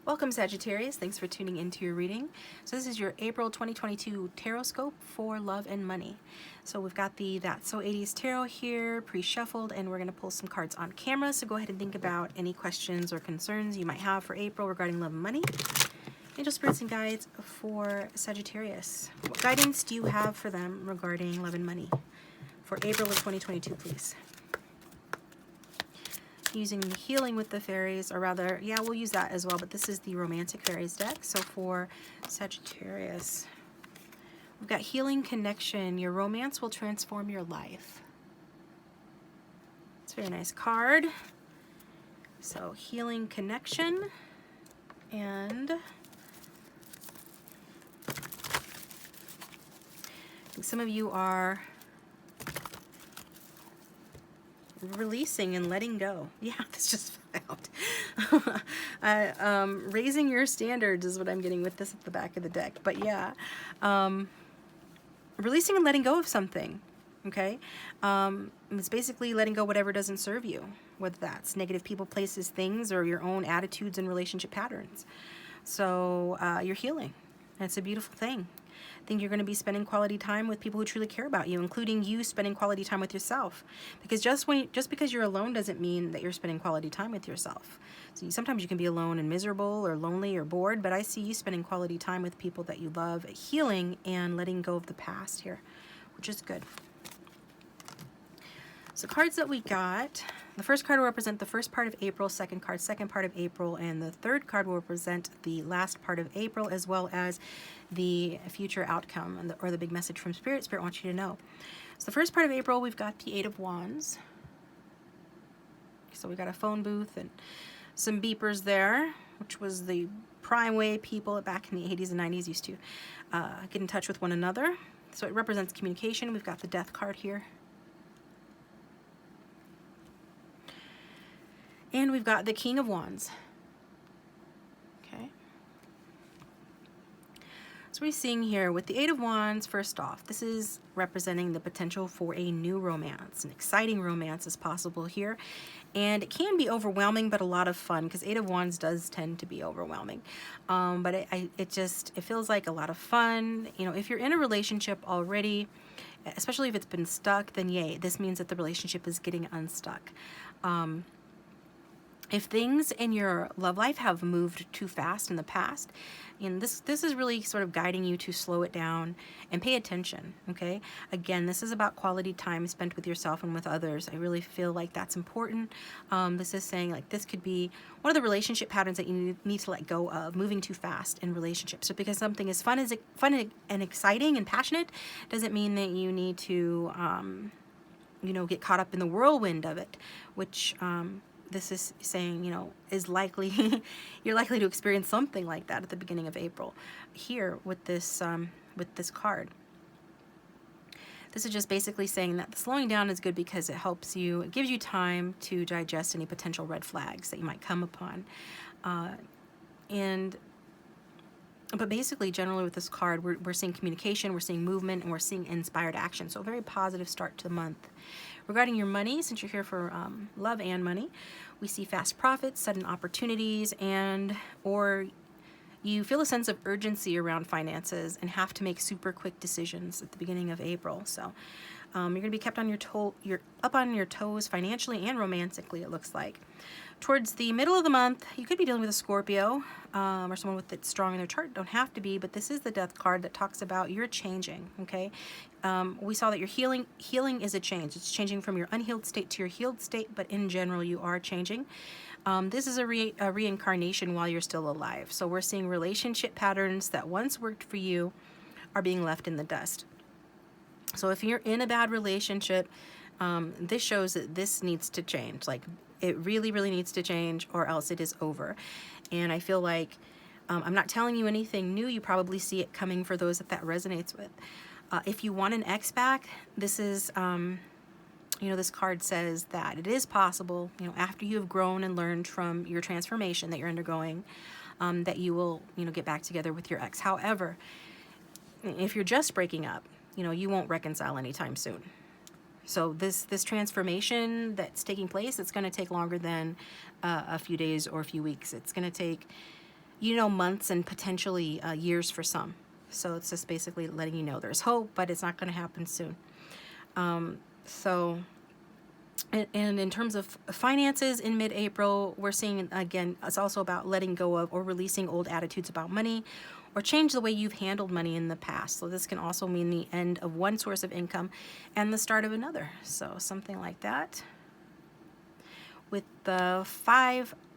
Welcome, Sagittarius. Thanks for tuning into your reading. So this is your April 2022 tarotscope for love and money. So we've got the That's So 80s Tarot here, pre-shuffled, and we're going to pull some cards on camera. So go ahead and think about any questions or concerns you might have for April regarding love and money. Angel spirits and guides for Sagittarius. What guidance do you have for them regarding love and money for April of 2022, please? Using the healing with the fairies, or rather, yeah, we'll use that as well, but this is the romantic fairies deck. So for Sagittarius, we've got healing connection. Your romance will transform your life. It's a very nice card. So healing connection, and I think some of you are releasing and letting go. Yeah, this just fell out. Raising your standards is what I'm getting with this at the back of the deck. But yeah, releasing and letting go of something. Okay, it's basically letting go whatever doesn't serve you, whether that's negative people, places, things, or your own attitudes and relationship patterns. So you're healing. That's a beautiful thing. I think you're going to be spending quality time with people who truly care about you, including you spending quality time with yourself. Because just because you're alone doesn't mean that you're spending quality time with yourself. So sometimes you can be alone and miserable or lonely or bored, but I see you spending quality time with people that you love, healing and letting go of the past here, which is good. So cards that we got, the first card will represent the first part of April, second card, second part of April, and the third card will represent the last part of April, as well as the future outcome or the big message from Spirit. Spirit wants you to know. So the first part of April, we've got the Eight of Wands. So we got a phone booth and some beepers there, which was the prime way people back in the 80s and 90s used to get in touch with one another. So it represents communication. We've got the Death card here. And we've got the King of Wands. Okay. So we're seeing here with the Eight of Wands, first off, this is representing the potential for a new romance. An exciting romance is possible here. And it can be overwhelming, but a lot of fun, because Eight of Wands does tend to be overwhelming. But it feels like a lot of fun. You know, if you're in a relationship already, especially if it's been stuck, then yay, this means that the relationship is getting unstuck. If things in your love life have moved too fast in the past, and this is really sort of guiding you to slow it down and pay attention, okay? Again, this is about quality time spent with yourself and with others. I really feel like that's important. This is saying like this could be one of the relationship patterns that you need to let go of, moving too fast in relationships. So because something is fun and exciting and passionate doesn't mean that you need to, get caught up in the whirlwind of it, which... this is saying, is likely, you're likely to experience something like that at the beginning of April here with this card. This is just basically saying that the slowing down is good because it helps you, it gives you time to digest any potential red flags that you might come upon. But basically, generally with this card, we're seeing communication, we're seeing movement, and we're seeing inspired action. So a very positive start to the month. Regarding your money, since you're here for love and money, we see fast profits, sudden opportunities, or you feel a sense of urgency around finances and have to make super quick decisions at the beginning of April. So you're going to be kept on you're up on your toes financially and romantically, it looks like. Towards the middle of the month, you could be dealing with a Scorpio or someone with it strong in their chart. Don't have to be, but this is the Death card that talks about you're changing, okay? We saw that your healing is a change. It's changing from your unhealed state to your healed state, but in general, you are changing. This is a reincarnation while you're still alive. So we're seeing relationship patterns that once worked for you are being left in the dust. So if you're in a bad relationship, this shows that this needs to change. Like, it really, really needs to change, or else it is over. And I feel like I'm not telling you anything new. You probably see it coming for those that resonates with. If you want an ex back, this is, this card says that it is possible, after you have grown and learned from your transformation that you're undergoing, that you will, get back together with your ex. However, if you're just breaking up, you won't reconcile anytime soon. So this transformation that's taking place, it's going to take longer than a few days or a few weeks. It's going to take, months and potentially years for some. So it's just basically letting you know there's hope, but it's not going to happen soon. And in terms of finances in mid-April, we're seeing, again, it's also about letting go of or releasing old attitudes about money, or change the way you've handled money in the past. So this can also mean the end of one source of income and the start of another. So something like that. With the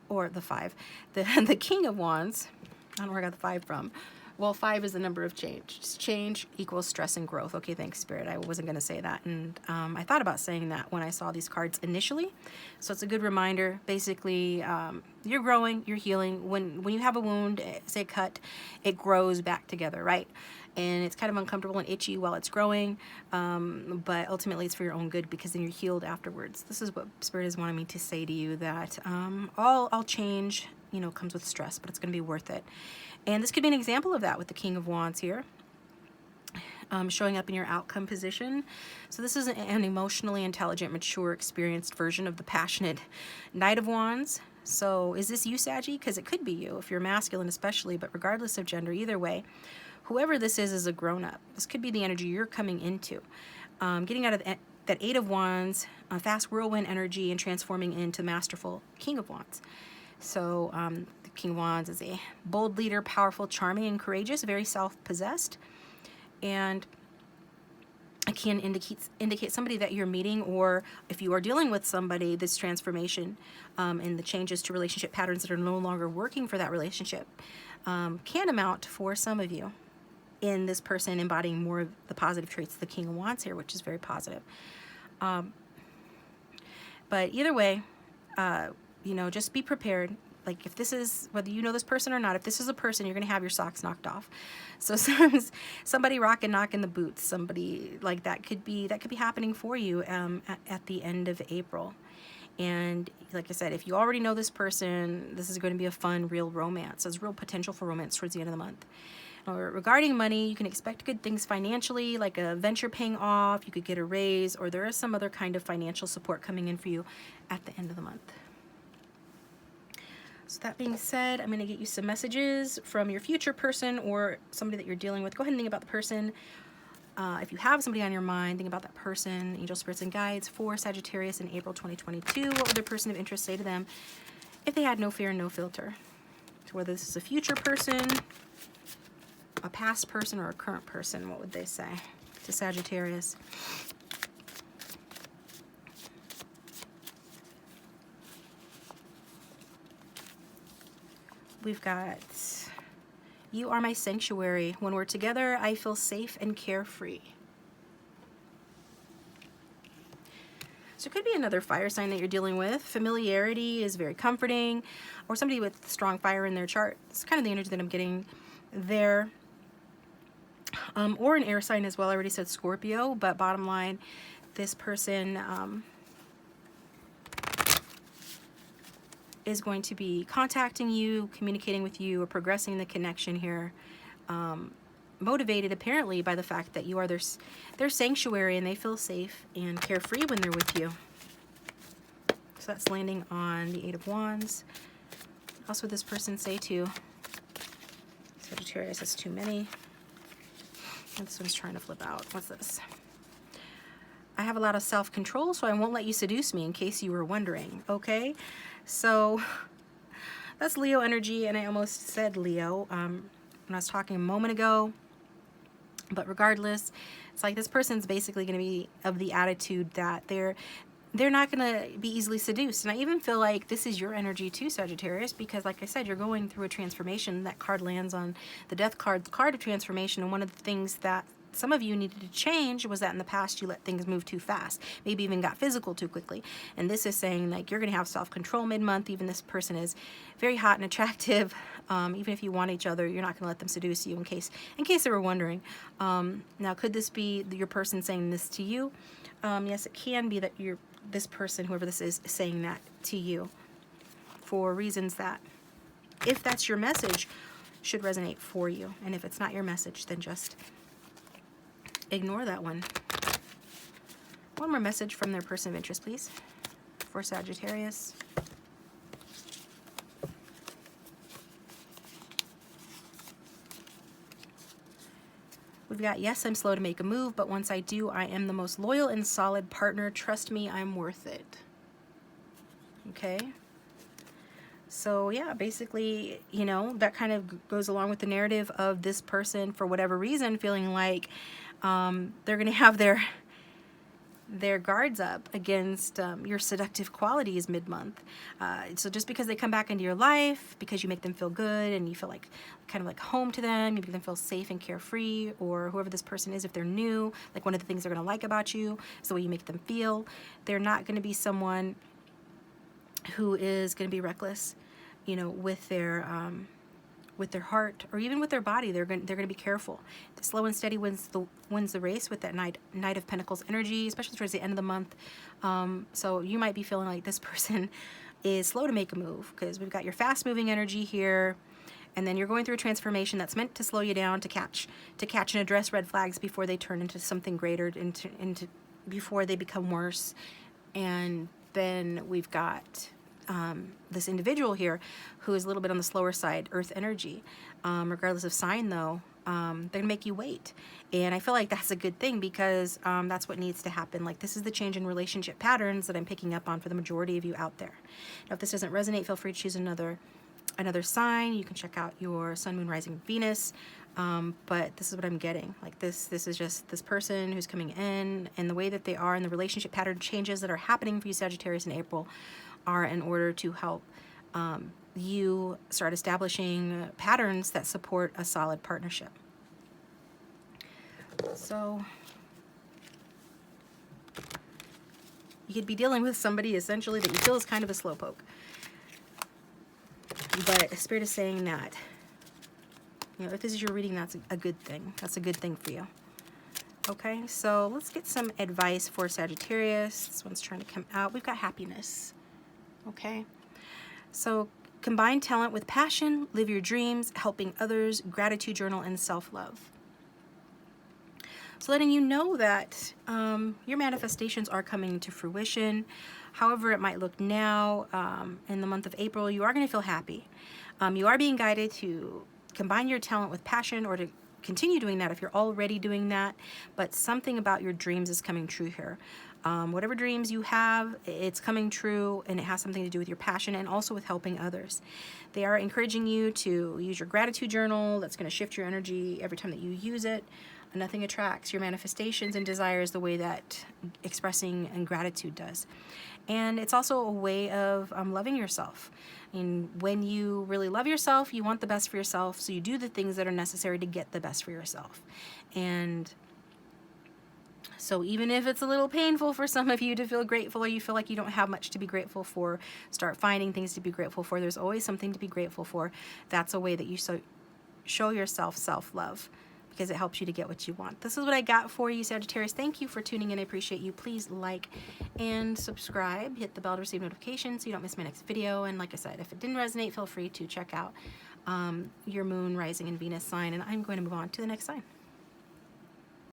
the King of Wands, I don't know where I got the 5 from. Well, 5 is the number of change. Change equals stress and growth. Okay, thanks, Spirit. I wasn't going to say that. And I thought about saying that when I saw these cards initially. So it's a good reminder. Basically, you're growing, you're healing. When you have a wound, say cut, it grows back together, right? And it's kind of uncomfortable and itchy while it's growing. But ultimately, it's for your own good, because then you're healed afterwards. This is what Spirit is wanting me to say to you, that all change, comes with stress, but it's going to be worth it. And this could be an example of that with the King of Wands here, showing up in your outcome position. So this is an emotionally intelligent, mature, experienced version of the passionate Knight of Wands. So is this you, Saggy? Because it could be you, if you're masculine especially, but regardless of gender, either way, whoever this is a grown-up. This could be the energy you're coming into. Getting out of that 8 of Wands, fast whirlwind energy, and transforming into masterful King of Wands. So the King of Wands is a bold leader, powerful, charming, and courageous, very self-possessed. And it can indicate somebody that you're meeting, or if you are dealing with somebody, this transformation and the changes to relationship patterns that are no longer working for that relationship can amount for some of you in this person embodying more of the positive traits of the King of Wands here, which is very positive. But either way, just be prepared. Like, if this is, whether you know this person or not, if this is a person, you're going to have your socks knocked off. So somebody rocking, knocking the boots, somebody like that could be happening for you at the end of April. And like I said, if you already know this person, this is going to be a fun, real romance. There's real potential for romance towards the end of the month. Regarding money, you can expect good things financially, like a venture paying off, you could get a raise, or there is some other kind of financial support coming in for you at the end of the month. So that being said, I'm going to get you some messages from your future person or somebody that you're dealing with. Go ahead and think about the person. If you have somebody on your mind, think about that person. Angel spirits and guides for Sagittarius in April 2022. What would their person of interest say to them if they had no fear and no filter? So whether this is a future person, a past person, or a current person, what would they say to Sagittarius? We've got, you are my sanctuary. When we're together, I feel safe and carefree. So it could be another fire sign that you're dealing with. Familiarity is very comforting, or somebody with strong fire in their chart. It's kind of the energy that I'm getting there. Or an air sign as well. I already said Scorpio, but bottom line, this person is going to be contacting you, communicating with you, or progressing the connection here, motivated apparently by the fact that you are their sanctuary, and they feel safe and carefree when they're with you. So that's landing on the 8 of Wands. What else would this person say to Sagittarius? That's too many. And this one's trying to flip out. What's this? I have a lot of self-control, so I won't let you seduce me, in case you were wondering. Okay, so that's Leo energy, and I almost said Leo when I was talking a moment ago. But regardless, it's like this person's basically going to be of the attitude that they're not going to be easily seduced. And I even feel like this is your energy too, Sagittarius, because like I said, you're going through a transformation. That card lands on the Death card, the card of transformation. And one of the things that some of you needed to change was that in the past you let things move too fast, maybe even got physical too quickly. And this is saying like you're going to have self-control mid-month. Even this person is very hot and attractive. Even if you want each other, you're not going to let them seduce you, in case they were wondering. Now, could this be your person saying this to you? Yes, it can be that this person, whoever this is, saying that to you for reasons that, if that's your message, should resonate for you. And if it's not your message, then just ignore that one. One more message from their person of interest, please, for Sagittarius. We've got, yes, I'm slow to make a move, but once I do, I am the most loyal and solid partner. Trust me, I'm worth it. Okay. So yeah, basically, you know, that kind of goes along with the narrative of this person, for whatever reason, feeling like they're going to have their guards up against your seductive qualities mid-month. So just because they come back into your life, because you make them feel good and you feel like kind of like home to them, you make them feel safe and carefree, or whoever this person is, if they're new, like one of the things they're going to like about you is the way you make them feel. They're not going to be someone who is going to be reckless, you know, with their heart or even with their body. They're going to be careful. The slow and steady wins the race with that Knight of Pentacles energy, especially towards the end of the month. So you might be feeling like this person is slow to make a move, because we've got your fast moving energy here, and then you're going through a transformation that's meant to slow you down, to catch and address red flags before they turn into something greater, into before they become worse. And then we've got this individual here who is a little bit on the slower side, earth energy. Regardless of sign though, they're gonna make you wait. And I feel like that's a good thing, because that's what needs to happen. Like, this is the change in relationship patterns that I'm picking up on for the majority of you out there. Now, if this doesn't resonate, feel free to choose another sign. You can check out your sun, moon, rising, Venus. But this is what I'm getting. Like, this is just this person who's coming in, and the way that they are, and the relationship pattern changes that are happening for you, Sagittarius, in April, are in order to help you start establishing patterns that support a solid partnership. So you could be dealing with somebody essentially that you feel is kind of a slowpoke. But Spirit is saying that, you know, if this is your reading, that's a good thing. That's a good thing for you. Okay, so let's get some advice for Sagittarius. This one's trying to come out. We've got happiness. Okay, so combine talent with passion, live your dreams, helping others, gratitude journal, and self-love. So letting you know that your manifestations are coming to fruition. However it might look now, in the month of April, you are going to feel happy. You are being guided to combine your talent with passion, or to continue doing that if you're already doing that. But something about your dreams is coming true here. Whatever dreams you have, it's coming true, and it has something to do with your passion and also with helping others. They are encouraging you to use your gratitude journal. That's going to shift your energy every time that you use it. Nothing attracts your manifestations and desires the way that expressing and gratitude does. And it's also a way of loving yourself. And when you really love yourself, you want the best for yourself, so you do the things that are necessary to get the best for yourself. And so even if it's a little painful for some of you to feel grateful, or you feel like you don't have much to be grateful for, start finding things to be grateful for. There's always something to be grateful for. That's a way that you show yourself self-love, because it helps you to get what you want. This is what I got for you, Sagittarius. Thank you for tuning in. I appreciate you. Please like and subscribe. Hit the bell to receive notifications so you don't miss my next video. And like I said, if it didn't resonate, feel free to check out your moon, rising, and Venus sign. And I'm going to move on to the next sign.